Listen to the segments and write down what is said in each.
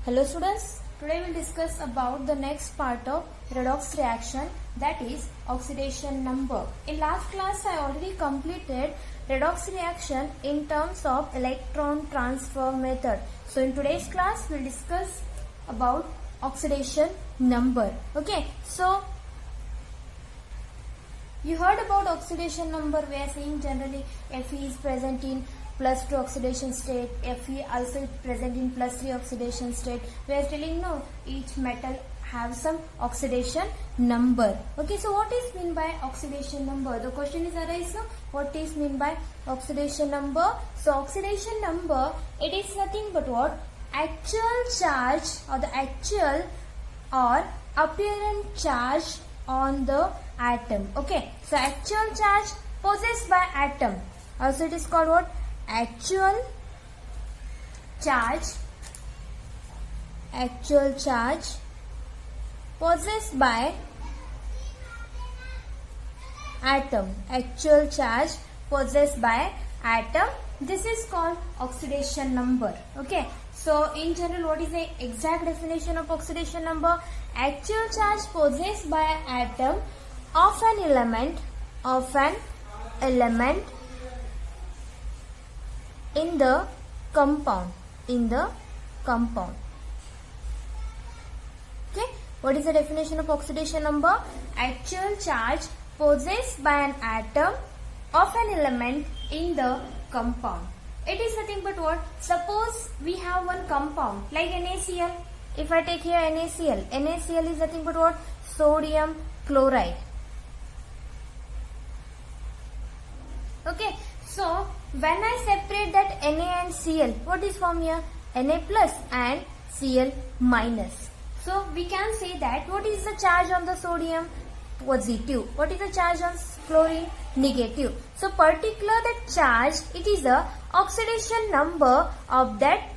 Hello students, today we will discuss about the next part of redox reaction, that is oxidation number. In last class I already completed redox reaction in terms of electron transfer method. So in today's class we will discuss about oxidation number. Okay, so you heard about oxidation number. We are saying generally Fe is present in +2 oxidation state, Fe also is present in +3 oxidation state. We are telling no, each metal have some oxidation number. Okay, so what is mean by oxidation number? The question is arise, no? What is mean by oxidation number? So oxidation number, it is nothing but what? Actual charge or the actual or apparent charge on the atom. Okay, so actual charge possessed by atom. Also it is called what? Actual charge possessed by atom. Actual charge possessed by atom. This is called oxidation number. Okay, so in general, what is the exact definition of oxidation number? Actual charge possessed by atom of an element in the compound. Okay, what is the definition of oxidation number? Actual charge possessed by an atom of an element in the compound. It is nothing but what? Suppose we have one compound like NaCl. If I take here NaCl is nothing but what? Sodium chloride. Okay, so when I separate that Na and Cl, what is formed here? Na plus and Cl minus. So we can say that what is the charge on the sodium? Positive. What is the charge on chlorine? Negative. So particular that charge, it is the oxidation number of that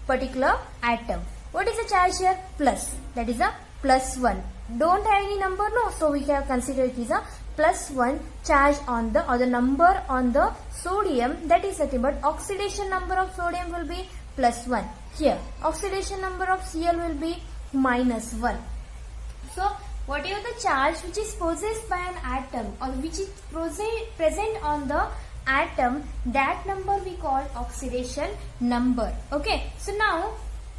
particular atom. What is the charge here? Plus. That is a +1. Don't have any number, no. So we can consider it is a +1 charge on the, or the number on the sodium, that is nothing but oxidation number of sodium will be +1. Here oxidation number of Cl will be -1. So whatever the charge which is possessed by an atom or which is present on the atom, that number we call oxidation number. Okay, so now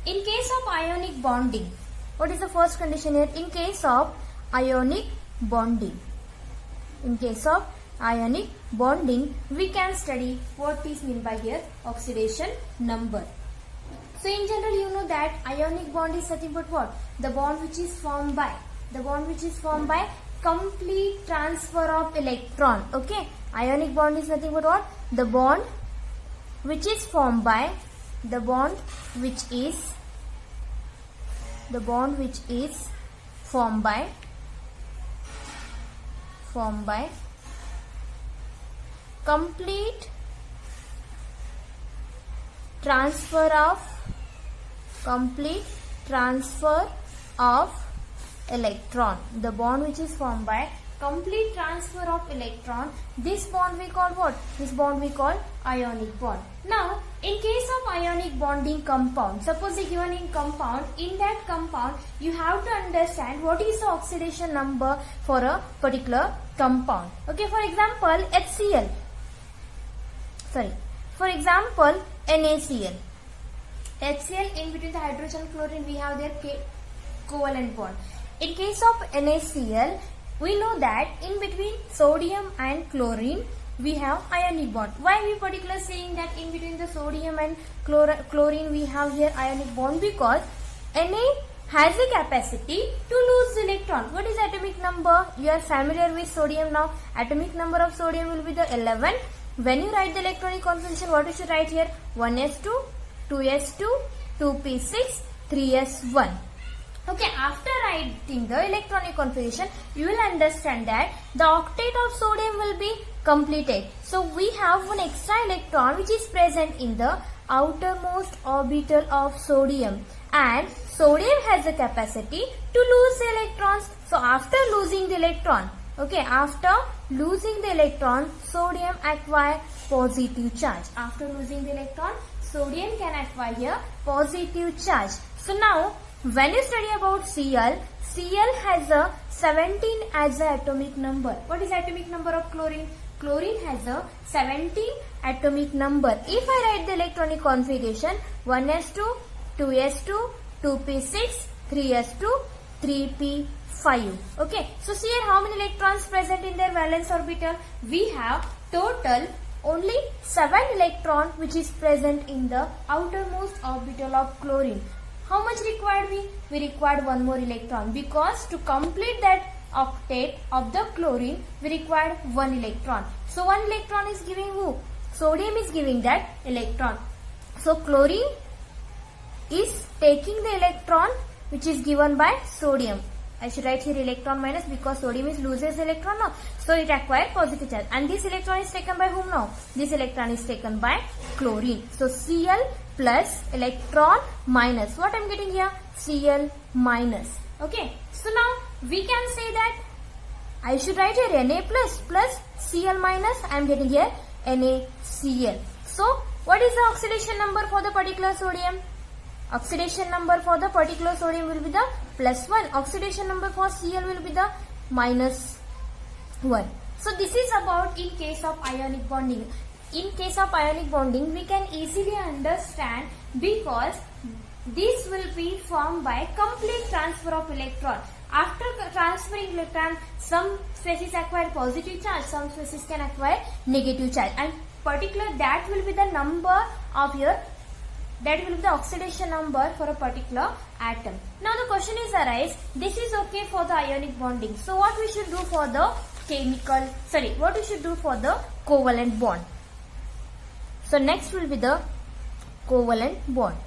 in case of ionic bonding, what is the first condition here? In case of ionic bonding, we can study what is meant by here oxidation number. So in general, you know that ionic bond is nothing but what? The bond which is formed by complete transfer of electron. Okay, ionic bond is nothing but what? The bond which is formed by complete transfer of electron. The bond which is formed by complete transfer of electron, this bond we call what? This bond we call ionic bond. Now in case of ionic bonding compound, suppose a given in compound, in that compound you have to understand what is the oxidation number for a particular compound. Okay, for example NaCl. HCl, in between the hydrogen chlorine we have their covalent bond. In case of NaCl, we know that in between sodium and chlorine we have ionic bond. Why we particularly saying that in between the sodium and chlorine we have here ionic bond? Because Na has a capacity to lose the electron. What is atomic number? You are familiar with sodium now. Atomic number of sodium will be the 11. When you write the electronic configuration, what you should write here? 1s2, 2s2, 2p6, 3s1. Okay, after writing the electronic configuration, you will understand that the octet of sodium will be completed. So we have one extra electron which is present in the outermost orbital of sodium, and sodium has the capacity to lose the electrons. So after losing the electron, sodium acquire positive charge. After losing the electron, sodium can acquire positive charge. So now when you study about Cl, Cl has a 17 as the atomic number. What is atomic number of chlorine? Chlorine has a 17 atomic number. If I write the electronic configuration 1s2, 2s2, 2p6, 3s2, 3p5. Okay, so see here how many electrons present in their valence orbital? We have total only 7 electron which is present in the outermost orbital of chlorine. How much required we? We required one more electron, because to complete that octet of the chlorine we required one electron. So one electron is giving who? Sodium is giving that electron. So chlorine is taking the electron which is given by sodium. I should write here electron minus, because sodium is loses electron now. So it acquired positive charge. And this electron is taken by whom now? This electron is taken by chlorine. So Cl plus electron minus. What I am getting here? Cl minus. Okay. So now we can say that I should write here Na plus Cl minus. I am getting here NaCl. So what is the oxidation number for the particular sodium? Oxidation number for the particular sodium will be the +1. Oxidation number for Cl will be the -1. So this is about in case of ionic bonding. In case of ionic bonding, we can easily understand, because this will be formed by complete transfer of electron. After transferring electron, some species acquire positive charge, some species can acquire negative charge, and particular that will be the number of your, that will be the oxidation number for a particular atom. Now the question is arise, this is okay for the ionic bonding. So what we should do for the what we should do for the covalent bond? So next will be the covalent bond.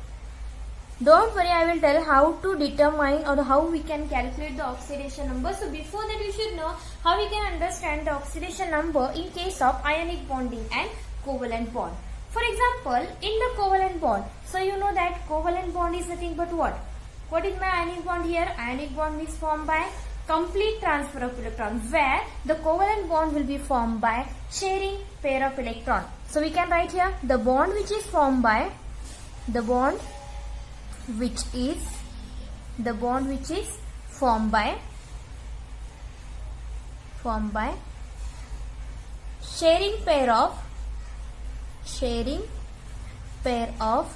Don't worry, I will tell how to determine or how we can calculate the oxidation number. So before that you should know how we can understand the oxidation number in case of ionic bonding and covalent bond. For example, in the covalent bond, so you know that covalent bond is nothing but what? What is my ionic bond here? Ionic bond is formed by complete transfer of electron, where the covalent bond will be formed by sharing pair of electron. So we can write here the bond which is formed by sharing pair of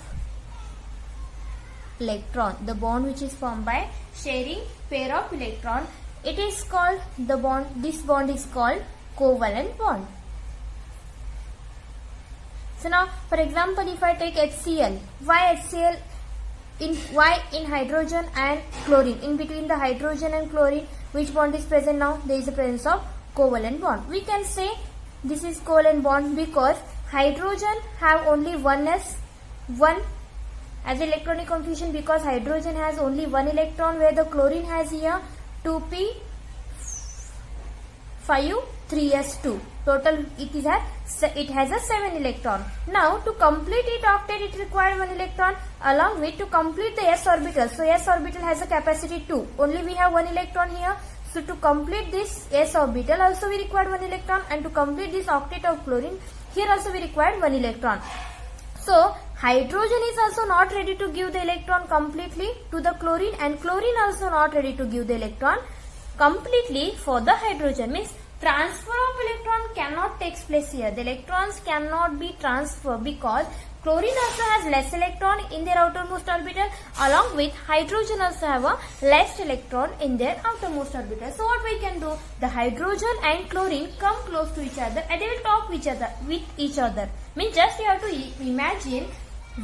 electron. The bond which is formed by sharing pair of electron, it is called the bond, this bond is called covalent bond. So now for example, if I take HCl, why HCl? Why in hydrogen and chlorine? In between the hydrogen and chlorine, which bond is present now? There is the presence of covalent bond. We can say this is covalent bond because hydrogen have only one as electronic configuration, because hydrogen has only one electron, where the chlorine has here 2p5 3s2. Total it has a 7 electron. Now to complete it octet, it required 1 electron, along with to complete the s orbital. So s orbital has a capacity 2. Only we have 1 electron here. So to complete this s orbital also we required 1 electron, and to complete this octet of chlorine, here also we required 1 electron. So hydrogen is also not ready to give the electron completely to the chlorine, and chlorine also not ready to give the electron completely for the hydrogen. Means transfer of electron cannot take place here. The electrons cannot be transferred because chlorine also has less electron in their outermost orbital, along with hydrogen also have a less electron in their outermost orbital. So what we can do, the hydrogen and chlorine come close to each other and they will talk with each other. Means just you have to imagine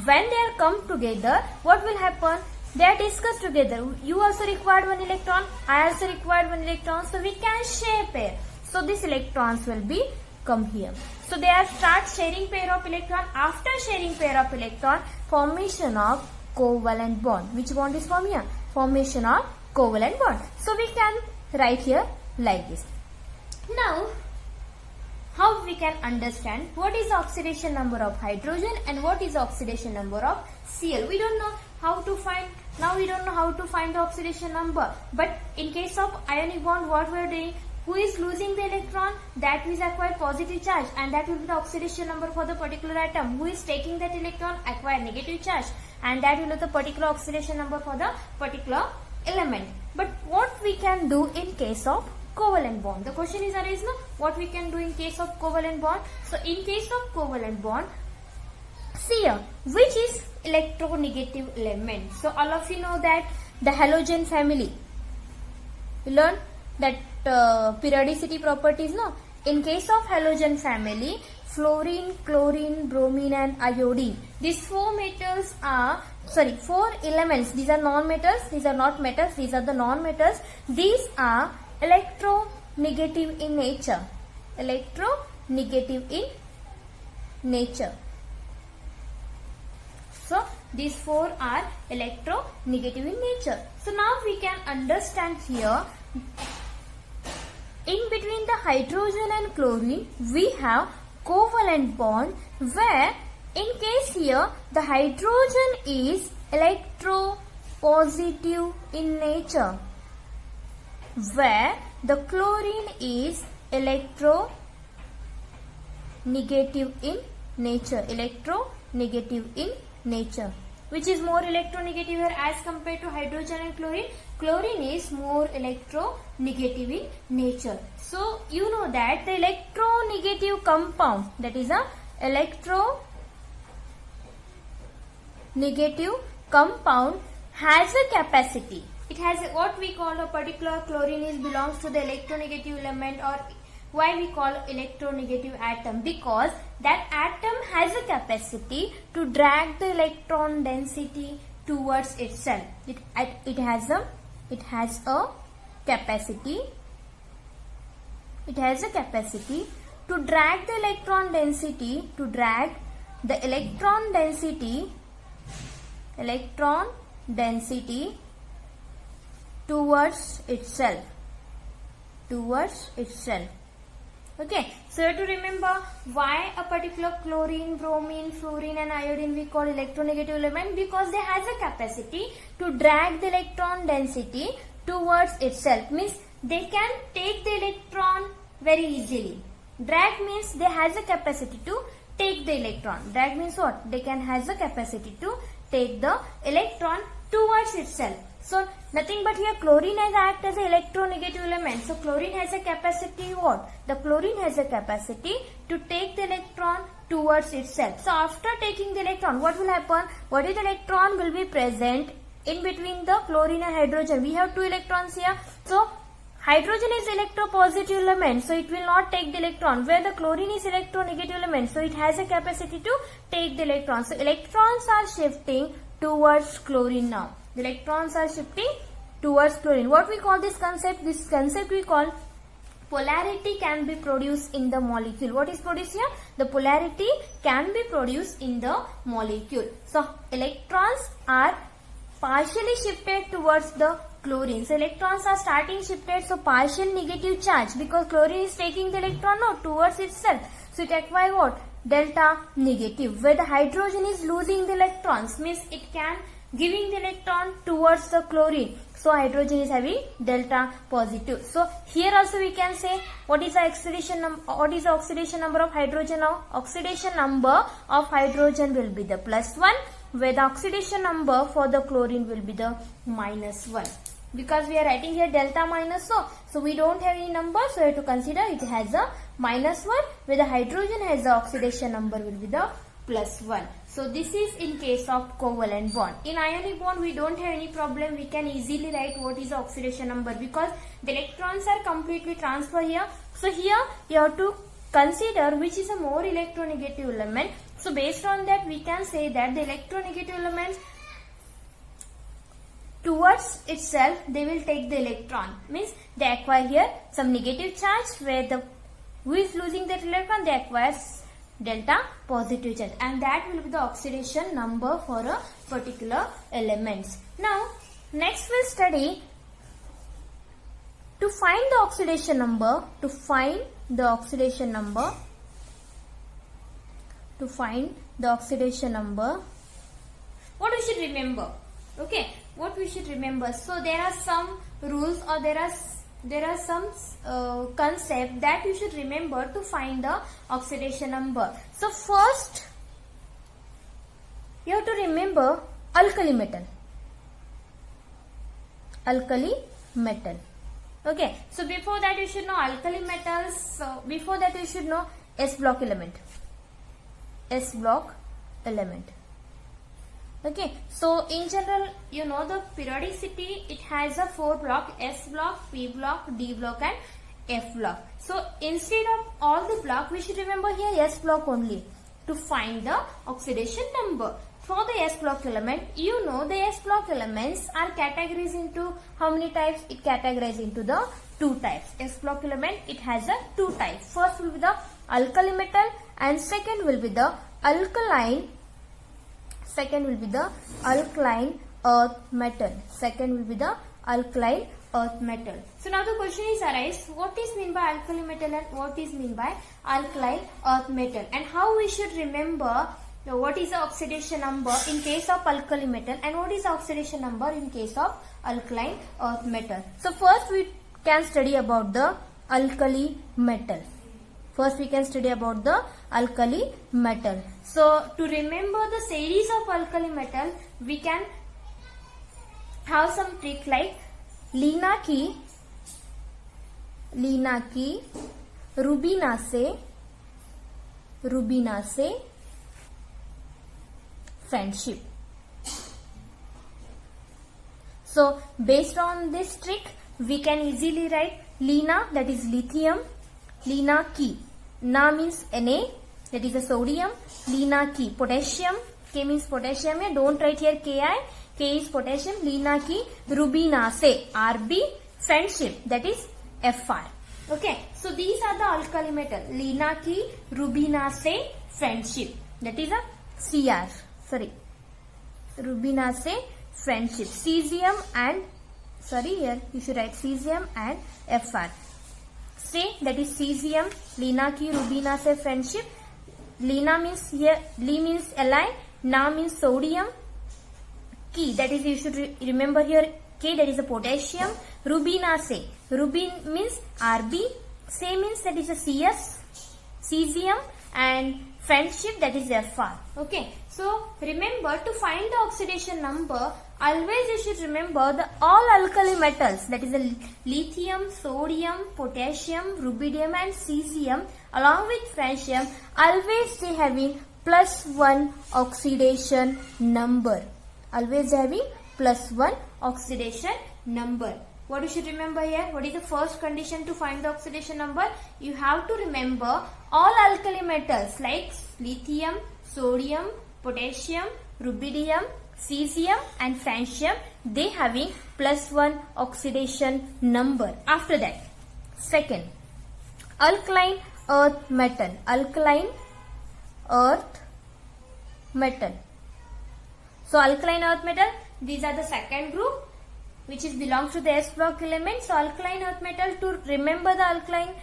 when they are come together, what will happen? They are discussed together. You also required 1 electron, I also required 1 electron, so we can share pair. So these electrons will be come here. So they are start sharing pair of electron. After sharing pair of electron, formation of covalent bond. Which bond is formed here? Formation of covalent bond. So we can write here like this. Now, how we can understand what is the oxidation number of hydrogen and what is the oxidation number of Cl? We don't know how to find. Now we don't know how to find the oxidation number. But in case of ionic bond, what we are doing? who is losing the electron, that will acquire positive charge, and that will be the oxidation number for the particular atom. Who is taking that electron, acquire negative charge, and that will be the particular oxidation number for the particular element. But what we can do in case of covalent bond? The question is arising, what we can do in case of covalent bond? So in case of covalent bond, see here, which is electronegative element? So all of you know that the halogen family, you learn that periodicity properties, no? In case of halogen family, fluorine, chlorine, bromine and iodine, these four elements, these are non-metals, these are not metals, these are the non-metals. These are electronegative in nature. Electronegative in nature. So these four are electronegative in nature. So now we can understand here, in between the hydrogen and chlorine we have covalent bond, where in case here the hydrogen is electropositive in nature, where the chlorine is electronegative in nature. Electronegative in nature. Which is more electronegative here as compared to hydrogen and chlorine? Chlorine is more electronegative in nature. So you know that the electronegative compound, that is a electronegative compound, has a capacity. It has what we call a particular chlorine is belongs to the electronegative element, or why we call electronegative atom? Because that atom has a capacity to drag the electron density towards itself. It has a capacity. It has a capacity to drag the electron density, towards itself. Okay, so you have to remember why a particular chlorine, bromine, fluorine and iodine we call electronegative element, because they has a capacity to drag the electron density towards itself. Means they can take the electron very easily. Drag means they has a capacity to take the electron. Drag means what? They can has a capacity to take the electron towards itself. So nothing but here chlorine has act as an electronegative element. So chlorine has a capacity what? The chlorine has a capacity to take the electron towards itself. So after taking the electron, what will happen? What is the electron will be present in between the chlorine and hydrogen? We have two electrons here. So hydrogen is electropositive element, so it will not take the electron. Where the chlorine is electronegative element, so it has a capacity to take the electron. So electrons are shifting towards chlorine now. The electrons are shifting towards chlorine. What we call this concept? This concept we call polarity can be produced in the molecule. What is produced here? The polarity can be produced in the molecule. So electrons are partially shifted towards the chlorine. So electrons are starting shifted, so partial negative charge, because chlorine is taking the electron now towards itself. So it acquire what? Delta negative. Where the hydrogen is losing the electrons, means it can giving the electron towards the chlorine. So hydrogen is having delta positive. So here also we can say what is the oxidation number? What is the oxidation number of hydrogen now? Oxidation number of hydrogen will be the +1, where the oxidation number for the chlorine will be the -1. Because we are writing here delta minus, so we don't have any number, so we have to consider it has a -1, where the hydrogen has the oxidation number will be the +1. So this is in case of covalent bond. In ionic bond we don't have any problem. We can easily write what is the oxidation number, because the electrons are completely transferred here. So here you have to consider which is a more electronegative element. So based on that we can say that the electronegative elements towards itself they will take the electron. Means they acquire here some negative charge, where the who is losing that electron they acquire delta positive charge, and that will be the oxidation number for a particular elements. Now next we'll study to find the oxidation number. To find the oxidation number, what we should remember? Okay, what we should remember. So there are some rules, or there are there are some concept that you should remember to find the oxidation number. So first you have to remember alkali metal. Alkali metal. Okay, so before that you should know alkali metals. So before that you should know S block element. S block element. Okay, so in general, you know the periodicity, it has a 4 block: S block, P block, D block and F block. So instead of all the block, we should remember here S block only to find the oxidation number. For the S block element, you know the S block elements are categorized into how many types? It categorized into the 2 types. S block element, it has a 2 types. First will be the alkali metal and second will be the alkaline. Second will be the alkaline earth metal. Second will be the alkaline earth metal. So now the question is arise, what is mean by alkali metal and what is mean by alkaline earth metal, and how we should remember what is the oxidation number in case of alkali metal and what is the oxidation number in case of alkaline earth metal. So first we can study about the alkali metal. First we can study about the alkali metal. So to remember the series of alkali metal, we can have some trick like Leena की रुबीना से friendship. So based on this trick, we can easily write Lina, that is lithium. Lina ki, Na means Na, that is a sodium. Lina ki, potassium. K means potassium. Don't write here Ki. K is potassium. Lina ki, Rubina se, Rb, friendship, that is Fr. Okay, so these are the alkali metal. Lina ki, Rubina se, friendship, that is a Cr. Sorry, Rubina se, friendship. Cesium and, sorry, here you should write cesium and Fr. Say, that is cesium. Lina ki, Rubina se, friendship. Lina means here, Li means Li, Na means sodium. Ki, that is you should remember here K, that is a potassium. Rubina se, Rubin means Rb. Se means that is a Cs. Cesium and friendship, that is Fr. Okay, so remember to find the oxidation number, always you should remember the all alkali metals, that is the lithium, sodium, potassium, rubidium and cesium along with friendship, always they having +1 oxidation number. Always having +1 oxidation number. What you should remember here? What is the first condition to find the oxidation number? You have to remember all alkali metals like lithium, sodium, potassium, rubidium, cesium and francium. They having +1 oxidation number. After that, second, alkaline earth metal. Alkaline earth metal. So alkaline earth metal, these are the second group, which is belongs to the S block element. So alkaline earth metal, to remember the alkaline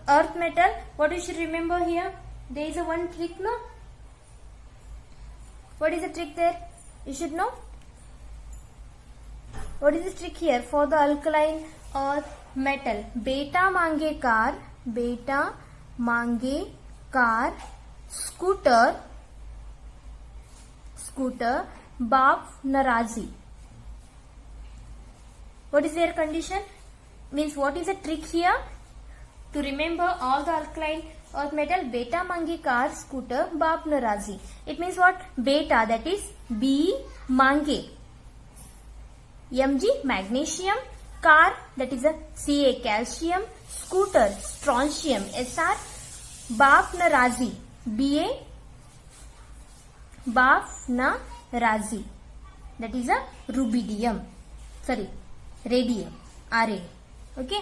earth metal, what you should remember here? There is a one trick, no? What is the trick there? You should know. What is the trick here for the alkaline earth metal? Beta mange car, scooter, बाप नाराजी. What is their condition? Means what is the trick here? To remember all the alkaline earth metal, beta mange car, scooter, baap narazi. It means what? Beta, that is B mange. Mg, magnesium. Car, that is a Ca, calcium. Scooter, strontium, Sr. Baap narazi, Ba, baap narazi, that is a rubidium. Sorry, radium, Ra. Okay,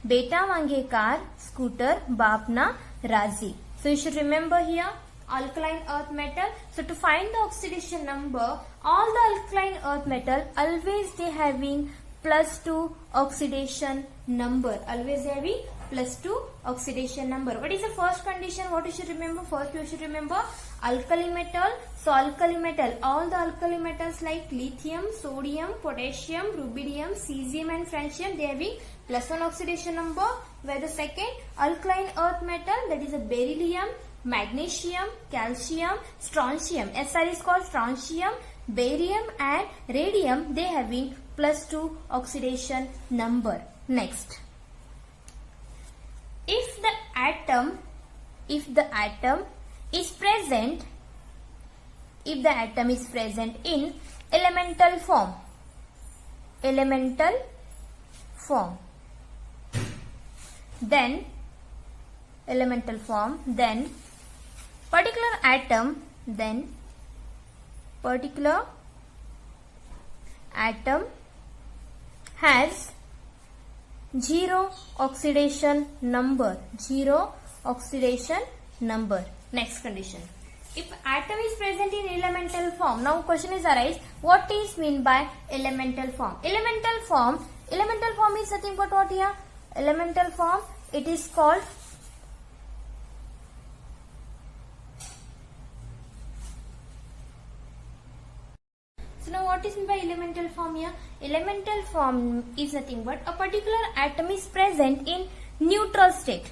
beta mange car, scooter, baap narazi. So you should remember here alkaline earth metal. So to find the oxidation number, all the alkaline earth metal, always they having +2 oxidation number. Always they having +2 oxidation number. What is the first condition? What you should remember? First you should remember alkali metal. So alkali metal, all the alkali metals like lithium, sodium, potassium, rubidium, cesium and francium, they having +1 oxidation number. Where the second alkaline earth metal, that is a beryllium, magnesium, calcium, strontium. SR is called strontium, barium and radium, they having +2 oxidation number. Next, if the atom is present in elemental form, then particular atom has 0 oxidation number. Next condition, if atom is present in elemental form, now question is arise, what is mean by elemental form? Elemental form is nothing but what here? Elemental form, it is called now what is meant by elemental form here? Elemental form is nothing but a particular atom is present in neutral state.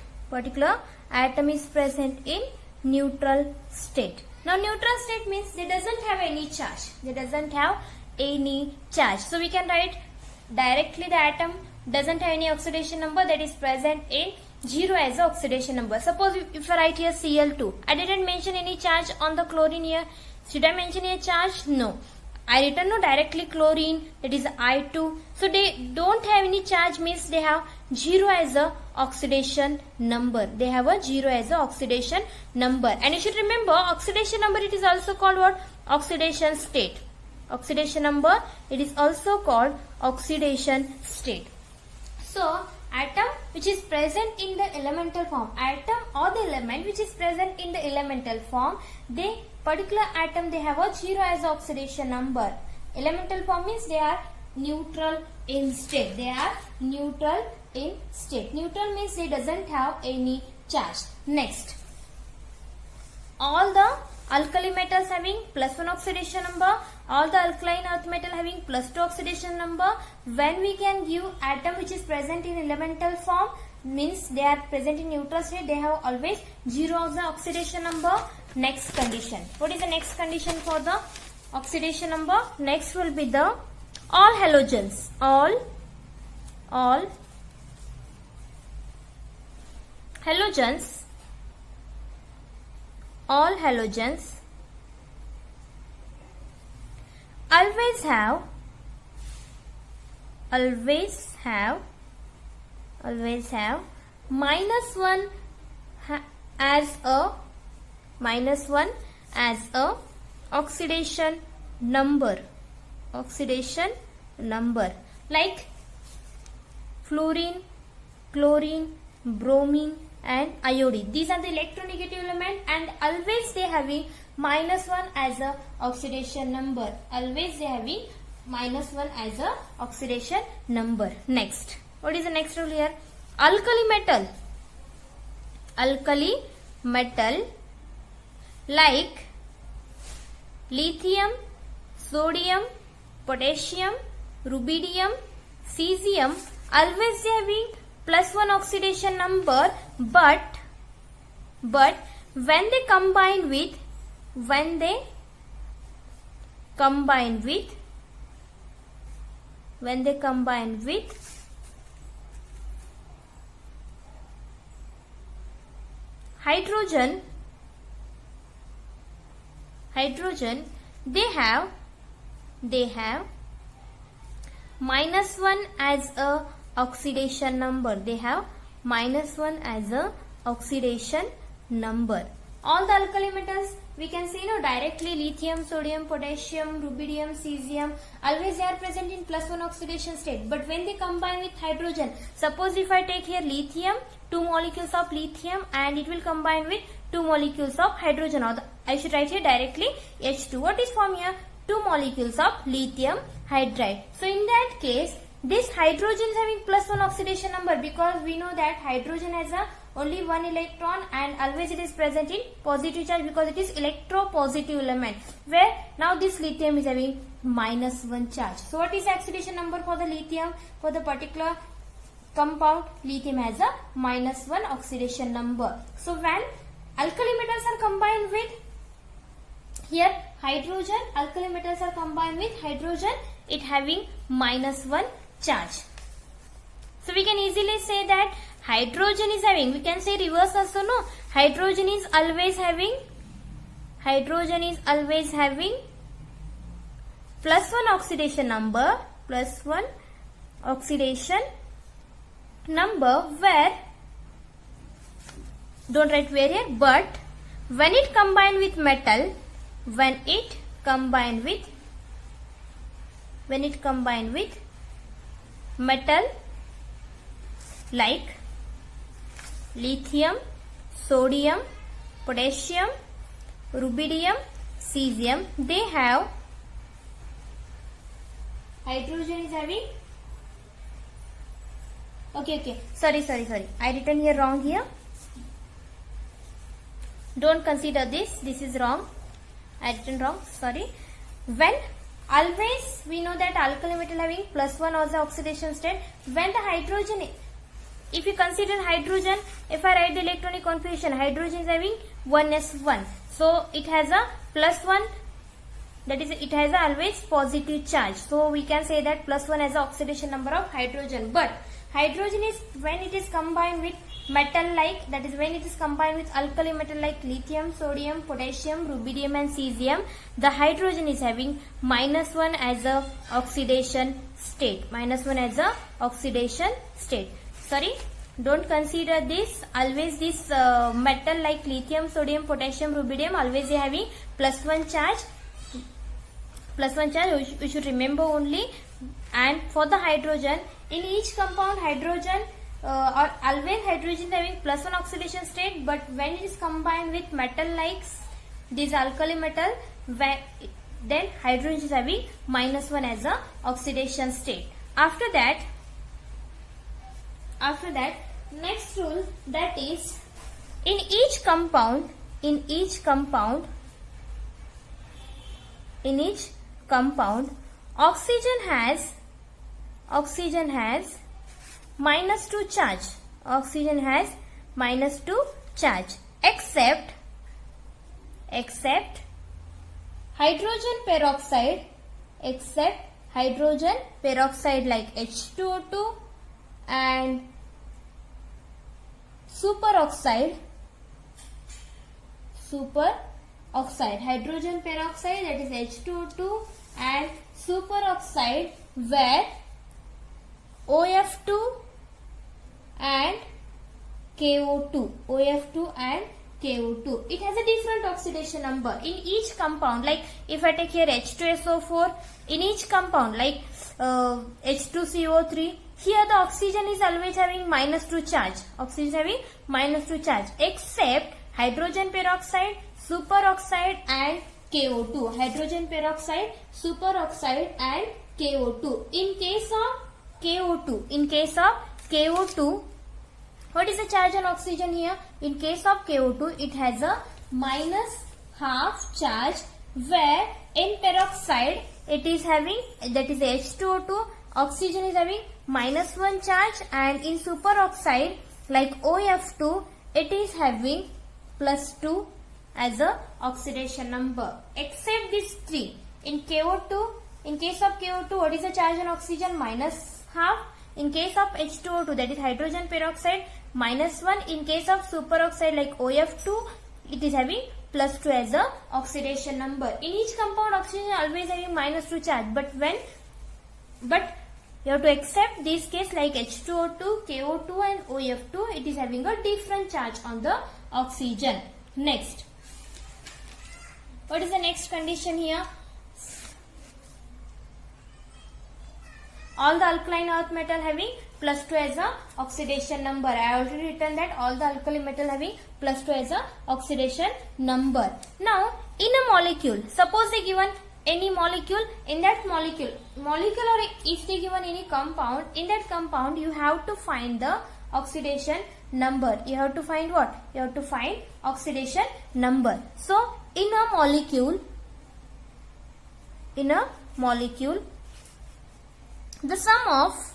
Now neutral state means they doesn't have any charge. So we can write directly the atom doesn't have any oxidation number, that is present in 0 as a oxidation number. Suppose if I write here Cl2, I didn't mention any charge on the chlorine here. Should I mention a charge? No. I written no directly chlorine, that is I2. So they don't have any charge means they have 0 as a oxidation number. And you should remember oxidation number, it is also called what? Oxidation state. Oxidation number, it is also called oxidation state. So atom which is present in the elemental form, atom or the element which is present in the elemental form, they particular atom they have a 0 as oxidation number. Elemental form means they are neutral in state. Neutral means they doesn't have any charge. Next, all the alkali metals having +1 oxidation number, all the alkaline earth metal having +2 oxidation number. When we can give atom which is present in elemental form, means they are present in neutral state, they have always 0 of the oxidation number. Next condition, what is the next condition for the oxidation number? Next will be the all halogens, all halogens always have -1 as a oxidation number. Like fluorine, chlorine, bromine and iodine. These are the electronegative element and always they having -1 as a oxidation number. Next, what is the next rule here? Alkali metal like lithium, sodium, potassium, rubidium, cesium, always they having +1 oxidation number, but when they combine with hydrogen, they have -1 as a oxidation number. All the alkali metals we can see directly lithium, sodium, potassium, rubidium, cesium, always they are present in +1 oxidation state. But when they combine with hydrogen, suppose if I take here lithium, 2 molecules of lithium and it will combine with 2 molecules of hydrogen, or I should write here directly H2. What is formed here? 2 molecules of lithium hydride. So in that case, this hydrogen is having +1 oxidation number because we know that hydrogen has a only one electron, and always it is present in positive charge because it is electropositive element, where now this lithium is having -1 charge. So what is the oxidation number for the lithium? For the particular compound, lithium has a -1 oxidation number. So when alkali metals are combined with here hydrogen, alkali metals are combined with hydrogen, it having -1 charge. So we can easily say that hydrogen is having, we can say reverse also, no, hydrogen is always having +1 oxidation number, +1 oxidation number, where, don't write where here, but when it combined with metal, when it combined with metal like lithium, sodium, potassium, rubidium, cesium, they have, hydrogen is having, okay, sorry, I written here wrong here. Don't consider this is wrong. I written wrong, sorry. When always we know that alkali metal having +1 as the oxidation state. When the hydrogen, if you consider hydrogen, if I write the electronic configuration, hydrogen is having 1s1. So it has a +1, that is, it has a always positive charge. So we can say that +1 as the oxidation number of hydrogen. But hydrogen is when it is combined with metal like, that is when it is combined with alkali metal like lithium, sodium, potassium, rubidium and cesium, the hydrogen is having -1 as a oxidation state. -1 as a oxidation state. Sorry, don't consider this. Always this metal like lithium, sodium, potassium, rubidium, always they having +1 charge. +1 charge, we should remember only. And for the hydrogen, in each compound hydrogen or always hydrogen having +1 oxidation state, but when it is combined with metal like this alkali metal, then hydrogen is having -1 as a oxidation state. After that next rule, that is in each compound oxygen has -2 charge. Oxygen has -2 charge, except hydrogen peroxide, like H2O2 and superoxide, hydrogen peroxide, that is H2O2 and superoxide, where OF2 and KO2, it has a different oxidation number in each compound. Like if I take here H2SO4, in each compound like H2CO3, here the oxygen is always having -2 charge. Oxygen is having -2 charge, except hydrogen peroxide, superoxide and KO2. Hydrogen peroxide, superoxide and KO2. In case of KO2, what is the charge on oxygen here? In case of KO2, it has a -1/2 charge, where in peroxide it is having, that is H2O2, oxygen is having -1 charge, and in superoxide like OF2, it is having +2 as a oxidation number, except these three. In case of KO2, what is the charge on oxygen? -1/2. In case of H2O2, that is hydrogen peroxide, -1. In case of superoxide like OF2, it is having +2 as a oxidation number. In each compound, oxygen is always having -2 charge, but you have to accept this case like H2O2, KO2 and OF2, it is having a different charge on the oxygen. Next, what is the next condition here? All the alkaline earth metal having +2 as a oxidation number. I have already written that all the alkali metal having +2 as a oxidation number. Now, in a molecule, suppose they given any molecule, in that molecule or if they given any compound, in that compound you have to find the oxidation number. You have to find what? You have to find oxidation number. So in a molecule, the sum of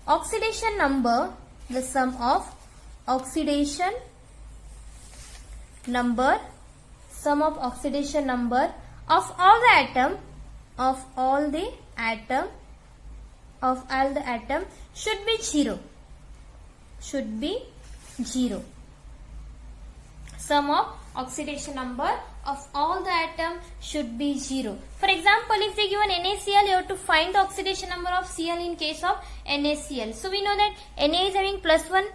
oxidation number, sum of oxidation number of all the atom should be 0. Sum of oxidation number of all the atom should be 0. For example, if they give an NaCl, you have to find the oxidation number of Cl in case of NaCl. So we know that Na is having +1,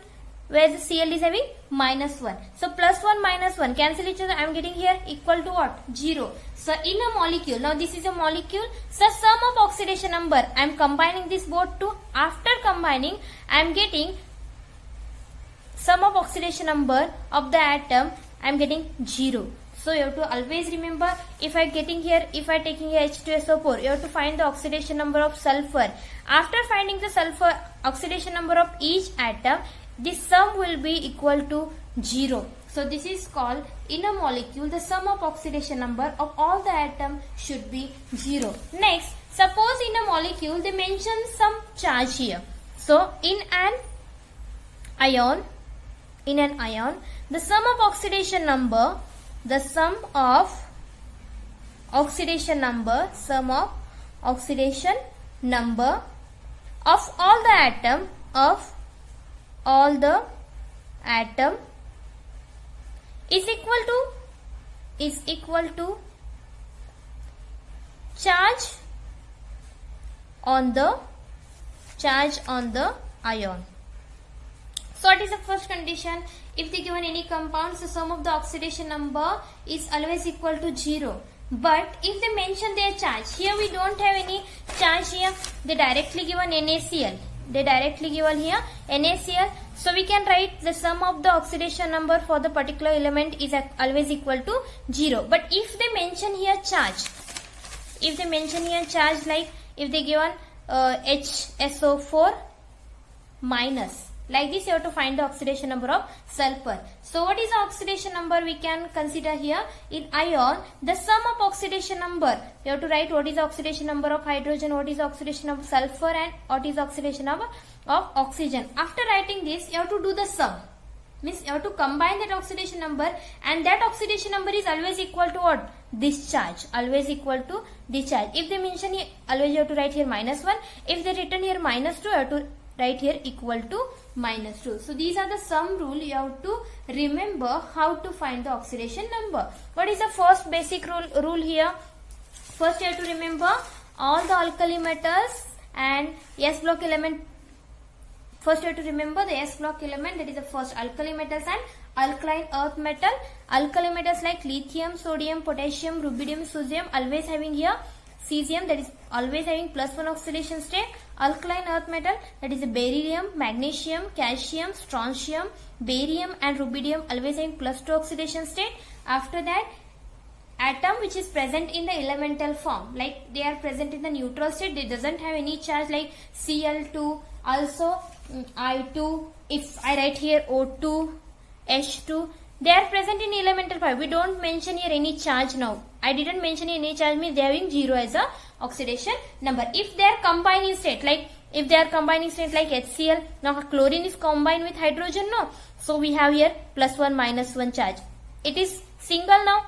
where the Cl is having -1. So +1 -1 cancel each other. I am getting here equal to what? 0. So in a molecule, now this is a molecule, so sum of oxidation number, I am combining this both two. After combining, I am getting sum of oxidation number of the atom, I am getting 0. So you have to always remember, if I taking here H2SO4, you have to find the oxidation number of sulfur. After finding the sulfur oxidation number of each atom, this sum will be equal to 0. So this is called, in a molecule, the sum of oxidation number of all the atom should be 0. Next, suppose in a molecule they mention some charge here. So in an ion, the sum of oxidation number of all the atom is equal to charge on the ion. So what is the first condition? If they given any compounds, the sum of the oxidation number is always equal to 0. But if they mention their charge, here we don't have any charge here. They directly given NaCl. So we can write the sum of the oxidation number for the particular element is always equal to 0. But if they mention here charge, like if they given HSO4 minus, like this, you have to find the oxidation number of sulfur. So what is the oxidation number we can consider here? In ion, the sum of oxidation number, you have to write what is the oxidation number of hydrogen, what is the oxidation of sulfur, and what is the oxidation number of oxygen. After writing this, you have to do the sum. Means you have to combine that oxidation number, and that oxidation number is always equal to what? This charge. Always equal to this charge. If they mention here, always you have to write here -1. If they written here -2, you have to write here equal to -2. So these are the sum rule. You have to remember how to find the oxidation number. What is the first basic rule here? First you have to remember all the alkali metals and S block element. First you have to remember the S block element, that is the first alkali metals and alkaline earth metal. Alkali metals like lithium, sodium, potassium, rubidium, cesium, always having here cesium, that is always having +1 oxidation state. Alkaline earth metal, that is beryllium, magnesium, calcium, strontium, barium and rubidium, always having +2 oxidation state. After that, atom which is present in the elemental form, like they are present in the neutral state, they doesn't have any charge, like Cl2, also I2, if I write here O2, H2, they are present in elemental form. We don't mention here any charge now. I didn't mention any charge, means they are having 0 as a oxidation number. If they are combining state, like if they are combining state like HCl, now chlorine is combined with hydrogen, no? So we have here +1 -1 charge. It is single now.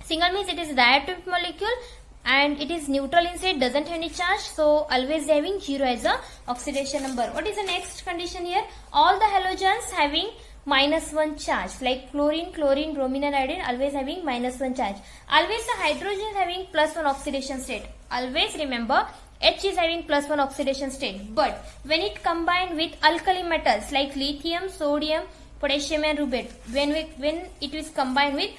Single means it is diatomic molecule and it is neutral in state, doesn't have any charge. So always they having 0 as a oxidation number. What is the next condition here? All the halogens having -1 charge, like chlorine, bromine and iodine, always having -1 charge. Always the hydrogen is having +1 oxidation state. Always remember H is having +1 oxidation state. But when it combined with alkali metals like lithium, sodium, potassium and rubidium, when it is combined with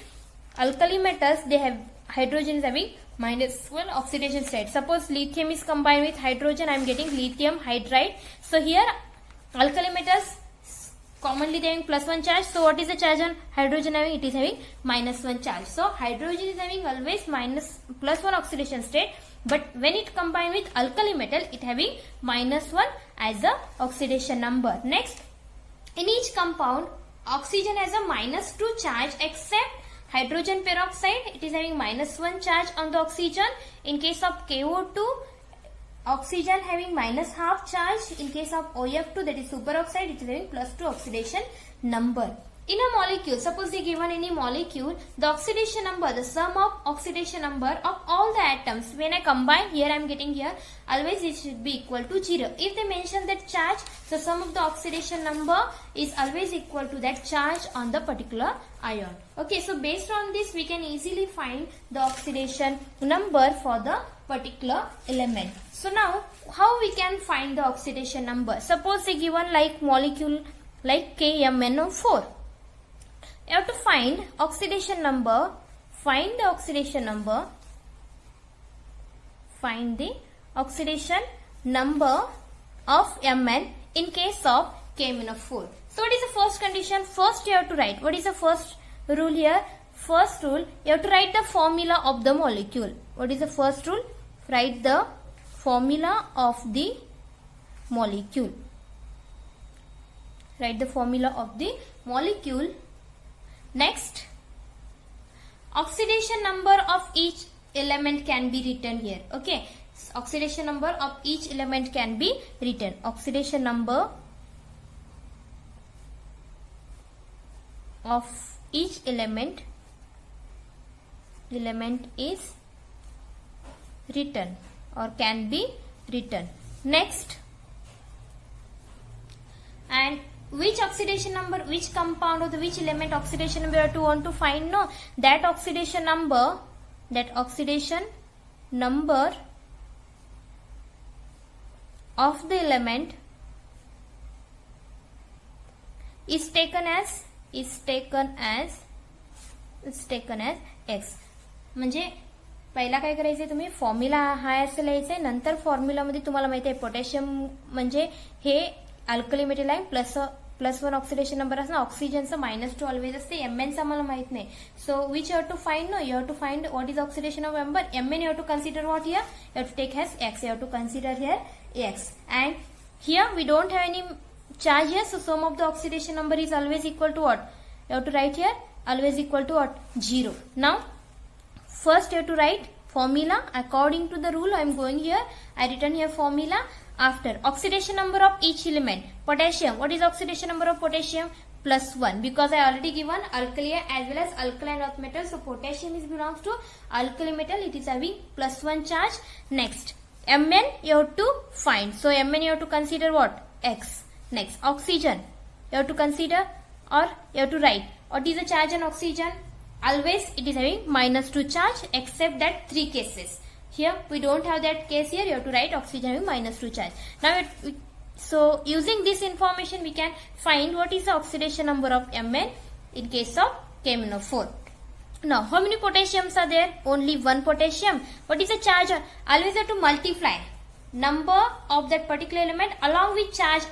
alkali metals, they have hydrogen is having -1 oxidation state. Suppose lithium is combined with hydrogen, I am getting lithium hydride. So here alkali metals commonly they having +1 charge. So what is the charge on hydrogen having? It is having -1 charge. So hydrogen is having always +1 oxidation state. but when it combined with alkali metal, it having -1 as the oxidation number. Next, in each compound, oxygen has a -2 charge except hydrogen peroxide. It is having -1 charge on the oxygen. In case of KO2, oxygen having -1/2 charge. In case of OF2, that is superoxide, it is having +2 oxidation number. In a molecule, suppose they given any molecule, the oxidation number, the sum of oxidation number of all the atoms, when I combine here, I am getting here, always it should be equal to 0. If they mention that charge, the sum of the oxidation number is always equal to that charge on the particular ion. Okay, so based on this, we can easily find the oxidation number for the particular element. So now, how we can find the oxidation number? Suppose they given like molecule like KMnO4. You have to find oxidation number, find the oxidation number of Mn in case of KMnO4. So what is the first condition? First you have to write. What is the first rule here? First rule, you have to write the formula of the molecule. What is the first rule? Write the formula of the molecule. Write the formula of the molecule. Next, oxidation number of each element can be written here. Okay, oxidation number of each element can be written. Oxidation number of each element is written or can be written. Next, and which oxidation number, which compound or the which element oxidation number we want to find? No, that oxidation number of the element is taken as X. म्हणजे पहिला काय करायचंय, तुम्ही formula हाय असं लिहायचंय. नंतर formula मध्ये तुम्हाला माहिती आहे पोटॅशियम म्हणजे हे अल्कली मेटल आहे, +1 ऑक्सिडेशन नंबर असणार. ऑक्सिजनचं -2 ऑलवेज असते. Mnचं आम्हाला माहित नाही. So which you have to find? No, you have to find what is oxidation of Mn. You have to consider what here? You have to take as X. You have to consider here X. And here we don't have any charge here, so sum of the oxidation number is always equal to what? You have to write here always equal to what? 0. Now first you have to write formula according to the rule. I am going here. I written here formula. After oxidation number of each element, potassium. What is oxidation number of potassium? +1, because I already given alkali as well as alkaline earth metal. So potassium is belongs to alkali metal. It is having +1 charge. Next, Mn you have to find. So Mn you have to consider what? X. Next, oxygen you have to consider, or you have to write what is the charge on oxygen. Always it is having -2 charge except that 3 cases. Here we don't have that case here. You have to write oxygen having -2 charge. Now so using this information we can find what is the oxidation number of Mn in case of KMnO4. Now how many potassiums are there? Only one potassium. What is the charge? Always have to multiply number of that particular element along with charge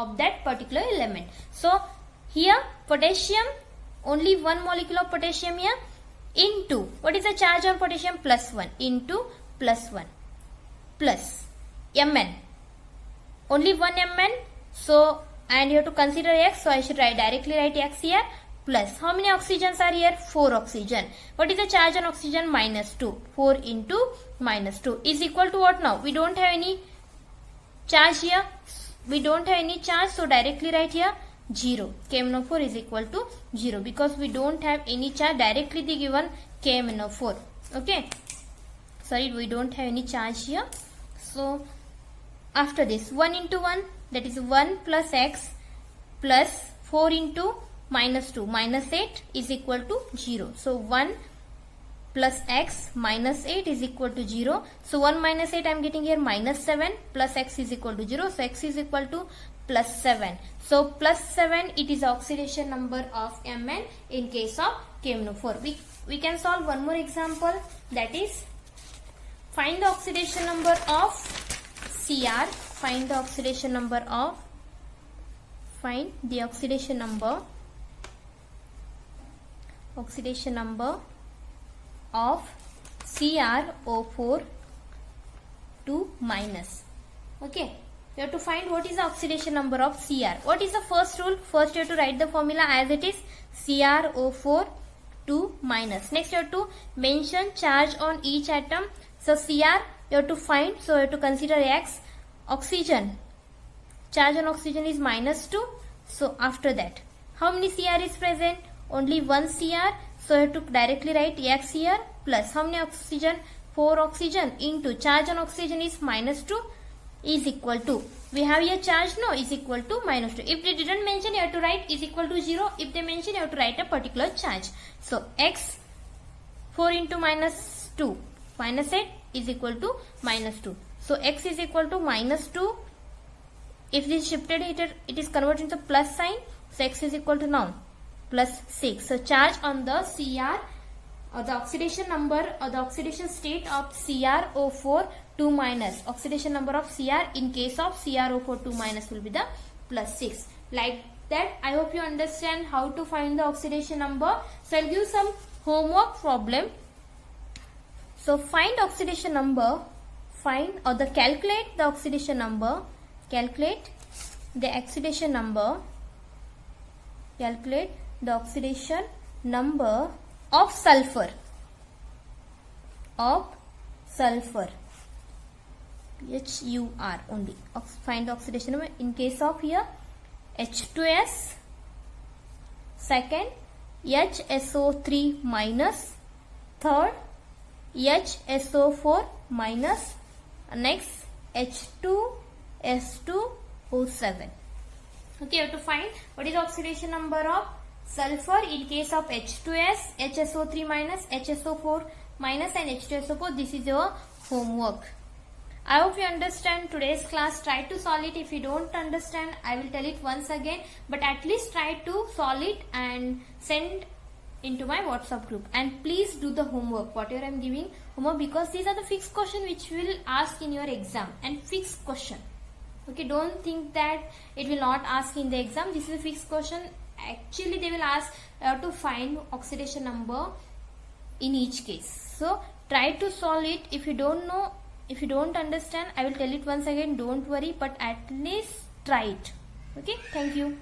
of that particular element. So here potassium, only one molecule of potassium here, into what is the charge on potassium? +1 into +1 plus Mn, only one Mn. So and you have to consider X, so I should directly write X here. Plus how many oxygens are here? 4 oxygen. What is the charge on oxygen? -2. 4 into -2 is equal to what? Now we don't have any charge here. We don't have any charge, so directly write here 0. KMnO4 is equal to 0 because we don't have any charge. Directly they given KMnO4. Okay, sorry, we don't have any charge here. So after this, 1 into 1, that is 1 plus X plus 4 into -2, -8 is equal to 0. So 1 plus X minus 8 is equal to 0. So 1 minus 8 I am getting here -7 plus X is equal to 0. So X is equal to +7. So +7, it is oxidation number of Mn in case of KMnO4. We can solve one more example, that is find the oxidation number of Cr. Find the oxidation number of CrO4 2 minus. Okay. You have to find what is the oxidation number of Cr. What is the first rule? First you have to write the formula as it is, CrO4 2 minus. Next you have to mention charge on each atom. So Cr you have to find, so you have to consider X. Oxygen, charge on oxygen is -2. So after that, how many Cr is present? Only one Cr. So you have to directly write X here plus how many oxygen? 4 oxygen into charge on oxygen is -2 is equal to, we have here charge, no, is equal to -2. If they didn't mention, you have to write is equal to 0. If they mention, you have to write a particular charge. So X 4 into -2 minus 8 is equal to -2. So X is equal to -2. If this is shifted here, it is converted into plus sign. So X is equal to now +6. So charge on the Cr, or the oxidation number, or the oxidation state of CrO4 2 minus. Oxidation number of Cr in case of CrO4 2 minus will be the +6. Like that, I hope you understand how to find the oxidation number. So I'll give some homework problem. So find oxidation number, find or the calculate the oxidation number, calculate the oxidation number, calculate the oxidation number of sulfur, HUR only. Find the oxidation number in case of here H2S, second HSO3 minus, third HSO4 minus, next H2S2O7. Okay, you have to find what is the oxidation number of sulfur in case of H2S, HSO3 minus, HSO4 minus and H2SO4. This is your homework. I hope you understand today's class. Try to solve it. If you don't understand, I will tell it once again, but at least try to solve it and send into my WhatsApp group. And please do the homework, whatever I am giving homework, because these are the fixed question which will ask in your exam, and fixed question. Okay, don't think that it will not ask in the exam. This is a fixed question. Actually, they will ask to find oxidation number in each case. So try to solve it. If you don't know, if you don't understand, I will tell it once again. Don't worry, but at least try it. Okay, thank you.